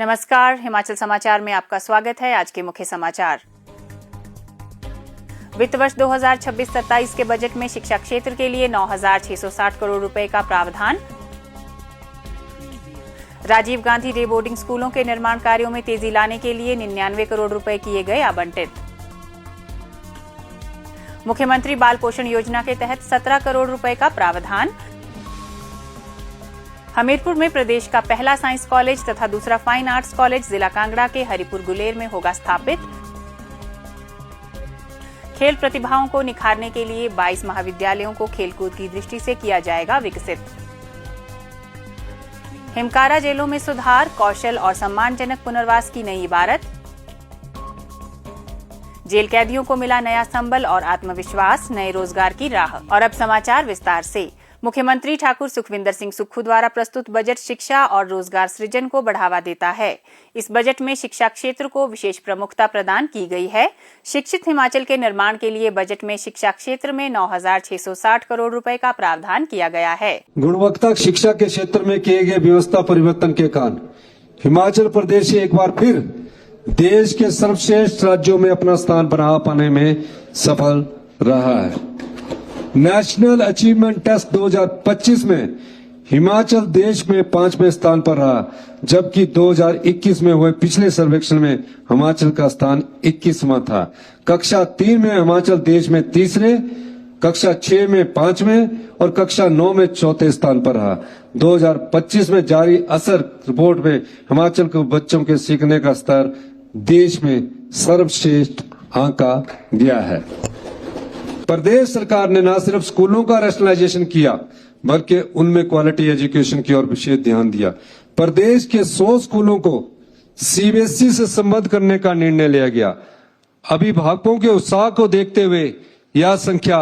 नमस्कार, हिमाचल समाचार में आपका स्वागत है। आज के मुख्य समाचार। वित्त वर्ष 2026-27 के बजट में शिक्षा क्षेत्र के लिए 9,660 करोड़ रुपए का प्रावधान। राजीव गांधी डे बोर्डिंग स्कूलों के निर्माण कार्यों में तेजी लाने के लिए 99 करोड़ रुपए किए गए आवंटित। मुख्यमंत्री बाल पोषण योजना के तहत 17 करोड़ रुपए का प्रावधान। हमीरपुर में प्रदेश का पहला साइंस कॉलेज तथा दूसरा फाइन आर्ट्स कॉलेज जिला कांगड़ा के हरिपुर गुलेर में होगा स्थापित। खेल प्रतिभाओं को निखारने के लिए 22 महाविद्यालयों को खेलकूद की दृष्टि से किया जाएगा विकसित। हिमकारा जेलों में सुधार, कौशल और सम्मानजनक पुनर्वास की नई इबारत। जेल कैदियों को मिला नया संबल और आत्मविश्वास, नए रोजगार की राह। और अब समाचार विस्तार से। मुख्यमंत्री ठाकुर सुखविंदर सिंह सुक्खू द्वारा प्रस्तुत बजट शिक्षा और रोजगार सृजन को बढ़ावा देता है। इस बजट में शिक्षा क्षेत्र को विशेष प्रमुखता प्रदान की गई है। शिक्षित हिमाचल के निर्माण के लिए बजट में शिक्षा क्षेत्र में 9,660 करोड़ रुपए का प्रावधान किया गया है। गुणवत्ता शिक्षा के क्षेत्र में किए गए व्यवस्था परिवर्तन के कारण हिमाचल प्रदेश एक बार फिर देश के सर्वश्रेष्ठ राज्यों में अपना स्थान बना पाने में सफल रहा है। नेशनल अचीवमेंट टेस्ट 2025 में हिमाचल देश में 5वें स्थान पर रहा, जबकि 2021 में हुए पिछले सर्वेक्षण में हिमाचल का स्थान 21वां था। कक्षा 3 में हिमाचल देश में तीसरे, कक्षा 6 में 5वें और कक्षा 9 में 4थे स्थान पर रहा। 2025 में जारी असर रिपोर्ट में हिमाचल के बच्चों के सीखने का स्तर देश में सर्वश्रेष्ठ आंका गया है। प्रदेश सरकार ने न सिर्फ स्कूलों का रैशनलाइजेशन किया, बल्कि उनमें क्वालिटी एजुकेशन की ओर विशेष ध्यान दिया। प्रदेश के 100 स्कूलों को सीबीएसई से संबद्ध करने का निर्णय लिया गया। अभिभावकों के उत्साह को देखते हुए यह संख्या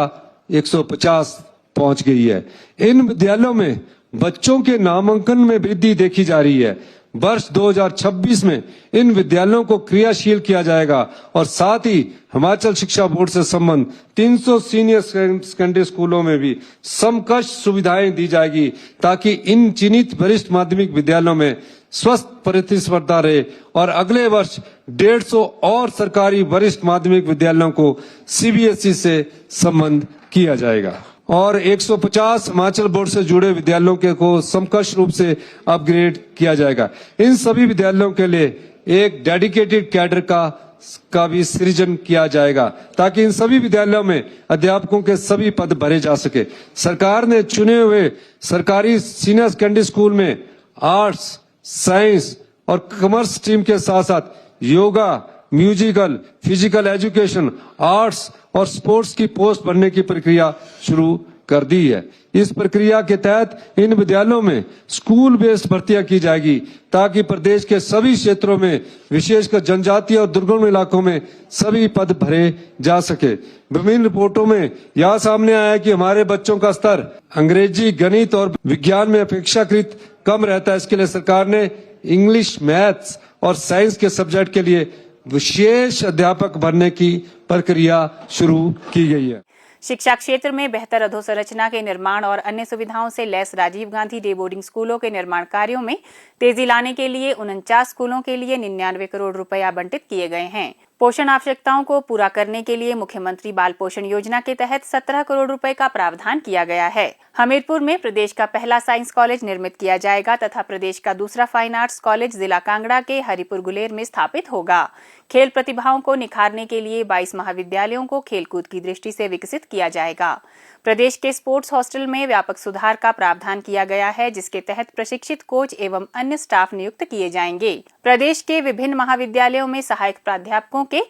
150 पहुंच गई है। इन विद्यालयों में बच्चों के नामांकन में वृद्धि देखी जा रही है। वर्ष 2026 में इन विद्यालयों को क्रियाशील किया जाएगा और साथ ही हिमाचल शिक्षा बोर्ड से संबंध 300 सीनियर सेकेंडरी स्कूलों में भी समकक्ष सुविधाएं दी जाएगी, ताकि इन चिन्हित वरिष्ठ माध्यमिक विद्यालयों में स्वस्थ प्रतिस्पर्धा रहे और अगले वर्ष 150 और सरकारी वरिष्ठ माध्यमिक विद्यालयों को सीबीएसई से संबद्ध किया जाएगा और 150 हिमाचल बोर्ड से जुड़े विद्यालयों के को समकक्ष रूप से अपग्रेड किया जाएगा। इन सभी विद्यालयों के लिए एक डेडिकेटेड कैडर का भी सृजन किया जाएगा, ताकि इन सभी विद्यालयों में अध्यापकों के सभी पद भरे जा सके। सरकार ने चुने हुए सरकारी सीनियर सेकेंडरी स्कूल में आर्ट्स, साइंस और कॉमर्स स्ट्रीम के साथ साथ yoga, musical, physical education, arts और स्पोर्ट्स की पोस्ट भरने की प्रक्रिया शुरू कर दी है। इस प्रक्रिया के तहत इन विद्यालयों में स्कूल बेस्ड भर्तियां की जाएगी, ताकि प्रदेश के सभी क्षेत्रों में, विशेषकर जनजातीय और दुर्गम इलाकों में सभी पद भरे जा सके। विभिन्न रिपोर्टों में यह सामने आया है कि हमारे बच्चों का स्तर अंग्रेजी, गणित और विज्ञान में अपेक्षाकृत कम रहता है। इसके लिए सरकार ने इंग्लिश, मैथ्स और साइंस के सब्जेक्ट के लिए विशेष अध्यापक भरने की प्रक्रिया शुरू की गई है। शिक्षा क्षेत्र में बेहतर अधोसंरचना के निर्माण और अन्य सुविधाओं से lace Rajiv Gandhi day boarding स्कूलों के निर्माण कार्यों में तेजी लाने के लिए 49 स्कूलों के लिए 99 करोड़ रुपए आवंटित किए गए हैं। पोषण आवश्यकताओं को पूरा करने के लिए मुख्यमंत्री बाल पोषण योजना के तहत 17 करोड़ रुपए का प्रावधान किया गया है। हमीरपुर में प्रदेश का पहला साइंस कॉलेज निर्मित किया जाएगा तथा प्रदेश का दूसरा फाइन आर्ट्स कॉलेज जिला कांगड़ा के हरिपुर गुलेर में स्थापित होगा। खेल प्रतिभाओं को निखारने के लिए 22 महाविद्यालयों को खेलकूद की दृष्टि से विकसित किया जाएगा। प्रदेश के स्पोर्ट्स हॉस्टल में व्यापक सुधार का प्रावधान किया गया है, जिसके तहत प्रशिक्षित कोच एवं अन्य स्टाफ नियुक्त किए जाएंगे। प्रदेश के विभिन्न महाविद्यालयों में सहायक प्राध्यापकों के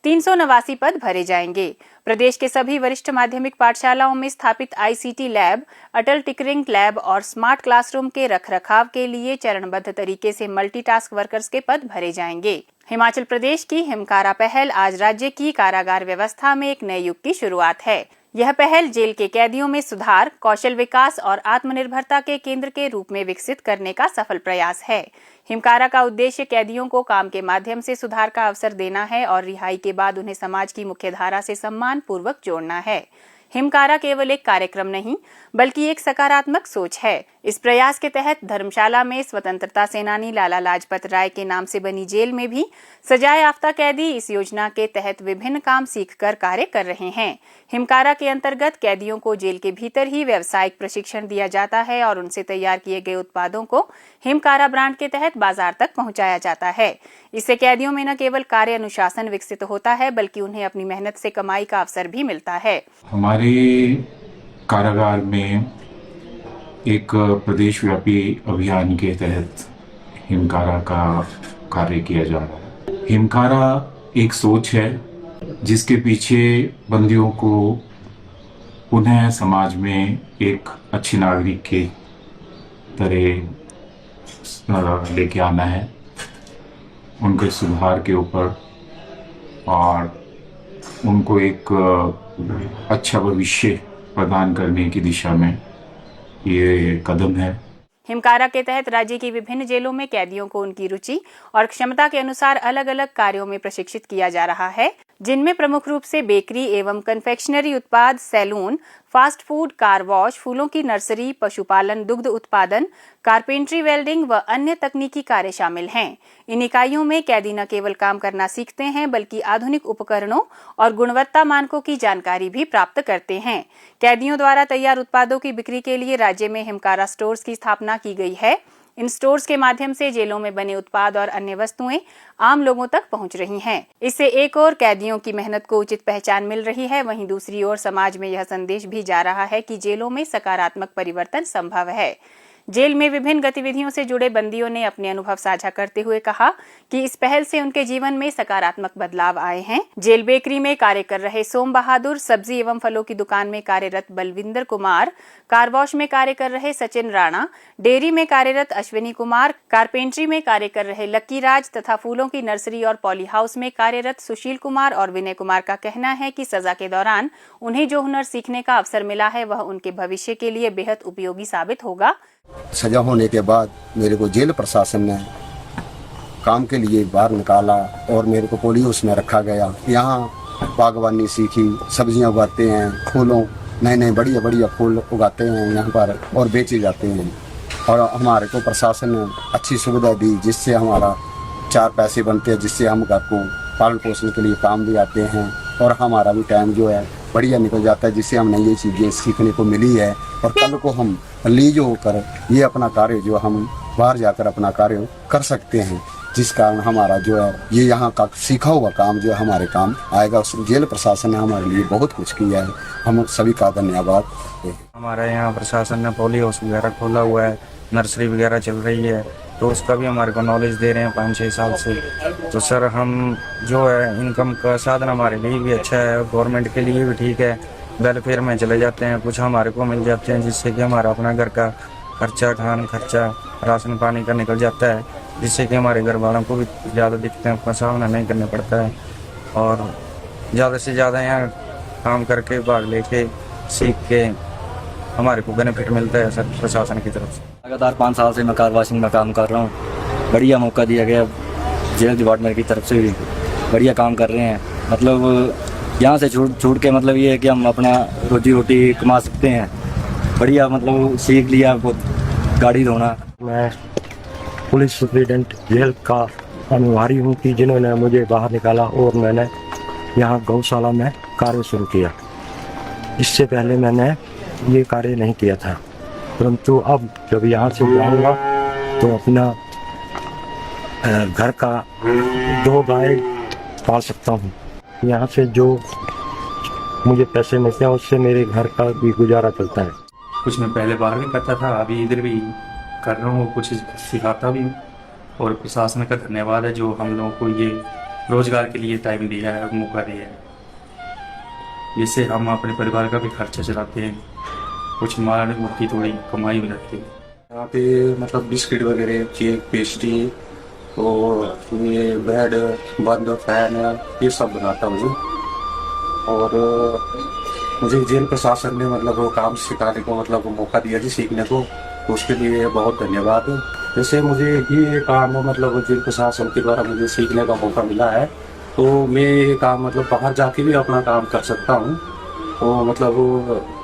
389 पद भरे जाएंगे। प्रदेश के सभी वरिष्ठ माध्यमिक पाठशालाओं में स्थापित आईसीटी लैब, अटल टिकरिंग लैब और स्मार्ट क्लासरूम के रखरखाव के लिए चरणबद्ध तरीके से मल्टीटास्क वर्कर्स के पद भरे जाएंगे। हिमाचल प्रदेश की हिमकारा पहल आज राज्य की कारागार व्यवस्था में एक नए युग की शुरुआत है। यह पहल जेल के कैदियों में सुधार, कौशल विकास और आत्मनिर्भरता के केंद्र के रूप में विकसित करने का सफल प्रयास है। हिमकारा का उद्देश्य कैदियों को काम के माध्यम से सुधार का अवसर देना है और रिहाई के बाद उन्हें समाज की मुख्य धारा से सम्मान पूर्वक जोड़ना है। हिमकारा केवल एक कार्यक्रम नहीं बल्कि एक सकारात्मक सोच है। इस प्रयास के तहत धर्मशाला में स्वतंत्रता सेनानी लाला लाजपत राय के नाम से बनी जेल में भी सजाए याफ्ता कैदी इस योजना के तहत विभिन्न काम सीखकर कार्य कर रहे हैं। हिमकारा के अंतर्गत कैदियों को जेल के भीतर ही व्यावसायिक प्रशिक्षण दिया जाता है और उनसे तैयार किए गए उत्पादों को हिमकारा ब्रांड के तहत बाजार तक पहुंचाया जाता है। इससे कैदियों में न केवल कार्य अनुशासन विकसित होता है बल्कि उन्हें अपनी मेहनत से कमाई का अवसर भी मिलता है। हमारे कारागार में एक प्रदेश व्यापी अभियान के तहत हिमकारा का कार्य किया जा रहा है। हिमकारा एक सोच है जिसके पीछे बंदियों को पुनः समाज में एक अच्छे नागरिक के तरह लेके आना है, उनके सुधार के ऊपर और उनको एक अच्छा भविष्य प्रदान करने की दिशा में ये कदम है। हिमकारा के तहत राज्य की विभिन्न जेलों में कैदियों को उनकी रुचि और क्षमता के अनुसार अलग अलग कार्यों में प्रशिक्षित किया जा रहा है, जिनमें प्रमुख रूप से बेकरी एवं कन्फेक्शनरी उत्पाद, salon, fast food, car wash, फूलों की नर्सरी, पशुपालन, दुग्ध उत्पादन, कारपेंट्री, वेल्डिंग व अन्य तकनीकी कार्य शामिल हैं। इन इकाइयों में कैदी न केवल काम करना सीखते हैं बल्कि आधुनिक उपकरणों और गुणवत्ता मानकों की जानकारी भी प्राप्त करते हैं। कैदियों द्वारा तैयार उत्पादों की बिक्री के लिए राज्य में हिमकारा स्टोर्स की स्थापना की गई है। इन स्टोर्स के माध्यम से जेलों में बने उत्पाद और अन्य वस्तुएं आम लोगों तक पहुंच रही हैं। इससे एक ओर कैदियों की मेहनत को उचित पहचान मिल रही है, वहीं दूसरी ओर समाज में यह संदेश भी जा रहा है कि जेलों में सकारात्मक परिवर्तन संभव है। जेल में विभिन्न गतिविधियों से जुड़े बंदियों ने अपने अनुभव साझा करते हुए कहा कि इस पहल से उनके जीवन में सकारात्मक बदलाव आए हैं। जेल बेकरी में कार्य कर रहे सोम बहादुर, सब्जी एवं फलों की दुकान में कार्यरत बलविंदर कुमार, कार वॉश में कार्य कर रहे सचिन राणा, डेयरी में कार्यरत अश्विनी कुमार, कारपेंट्री में कार्य कर रहे लक्की राज तथा फूलों की नर्सरी और पॉली हाउस में कार्यरत सुशील कुमार और विनय कुमार का कहना है कि सजा के दौरान उन्हें जो हुनर सीखने का अवसर मिला है वह उनके भविष्य के लिए बेहद उपयोगी साबित होगा। सजा होने के बाद मेरे को जेल प्रशासन ने काम के लिए बाहर निकाला और मेरे को पोलियो उसमें रखा गया। यहाँ बागवानी सीखी, सब्जियां उगाते हैं, फूलों नए नए बढ़िया बढ़िया फूल उगाते हैं यहाँ पर और बेचे जाते हैं। और हमारे को प्रशासन ने अच्छी सुविधा दी जिससे हमारा 4 पैसे बनते हैं, जिससे हम घर को पालन पोषण के लिए काम भी आते हैं और हमारा भी टाइम जो है बढ़िया निकल जाता है, जिससे हमने ये चीज़ें सीखने को मिली है। और कल को हम लीज होकर ये अपना कार्य जो हम बाहर जाकर अपना कार्य कर सकते हैं, जिस कारण हमारा जो है ये यहाँ का सीखा हुआ काम जो है हमारे काम आएगा। जेल प्रशासन ने हमारे लिए बहुत कुछ किया है, हम सभी का धन्यवाद। हमारे यहाँ प्रशासन ने पॉली हाउस वगैरह खोला हुआ है, नर्सरी वगैरह चल रही है, तो उसका भी हमारे को नॉलेज दे रहे हैं 5-6 साल से। तो सर हम जो है इनकम का साधन हमारे लिए भी अच्छा है, गवर्नमेंट के लिए भी ठीक है। वेलफेयर में चले जाते हैं, कुछ हमारे को मिल जाते हैं जिससे कि हमारा अपना घर का खर्चा, खान खर्चा, राशन पानी का निकल जाता है, जिससे कि हमारे घर वालों को भी ज़्यादा दिक्कतें का सामना नहीं करना पड़ता है। और ज़्यादा से ज़्यादा यहाँ काम करके भाग लेके सीख के हमारे को बेनिफिट मिलता है सर प्रशासन की तरफ से। लगातार 5 साल से मैं कार वॉशिंग में काम कर रहा हूँ। बढ़िया मौका दिया गया जेल डिपार्टमेंट की तरफ से भी, बढ़िया काम कर रहे हैं। मतलब यहाँ से छूट के मतलब ये है कि हम अपना रोजी रोटी कमा सकते हैं। बढ़िया मतलब सीख लिया गाड़ी धोना। मैं पुलिस सुप्रिटेंडेंट जेल का अनुहारी हूँ कि जिन्होंने मुझे बाहर निकाला और मैंने यहाँ गौशाला में कार्य शुरू किया। इससे पहले मैंने ये कार्य नहीं किया था, परंतु अब जब यहाँ से जाऊँगा तो अपना घर का 2 गाय पाल सकता हूँ। यहाँ से जो मुझे पैसे मिलते हैं उससे मेरे घर का भी गुजारा चलता है। कुछ मैं पहले बाहर भी करता था, अभी इधर भी कर रहा हूँ, कुछ सिखाता भी हूँ। और प्रशासन का धन्यवाद है जो हम लोगों को ये रोजगार के लिए टाइम दिया है, मौका दिया है। इससे हम अपने परिवार का भी खर्चा चलाते हैं, कुछ माल की थोड़ी कमाई भी रखते हैं। यहाँ पे मतलब बिस्किट वगैरह, केक, पेस्ट्री और ये ब्रेड, बंद, फैन ये सब बनाता हूँ। और मुझे जेल प्रशासन ने मतलब वो काम सिखाने को मतलब वो मौका दिया जी सीखने को, तो उसके लिए बहुत धन्यवाद। जैसे मुझे ये काम मतलब जेल प्रशासन के द्वारा मुझे सीखने का मौका मिला है, तो मैं ये काम मतलब बाहर जाके भी अपना काम कर सकता हूँ। वो मतलब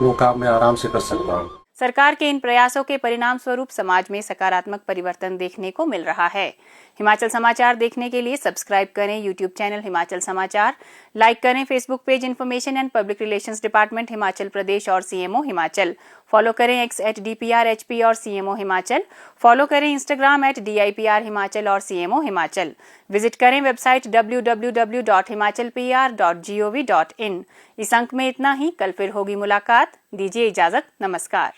वो काम मैं आराम से कर सकता हूँ। सरकार के इन प्रयासों के परिणाम स्वरूप समाज में सकारात्मक परिवर्तन देखने को मिल रहा है। हिमाचल समाचार देखने के लिए सब्सक्राइब करें यूट्यूब चैनल हिमाचल समाचार, लाइक करें Facebook page information and public relations department Himachal Pradesh और सीएमओ हिमाचल, फॉलो करें X @DPRHP और सीएमओ हिमाचल, फॉलो करें इंस्टाग्राम @DIPR हिमाचल और सीएमओ हिमाचल, विजिट करें वेबसाइट www.himachalpr.gov.in। इस अंक में इतना ही, कल फिर होगी मुलाकात। दीजिए इजाजत, नमस्कार।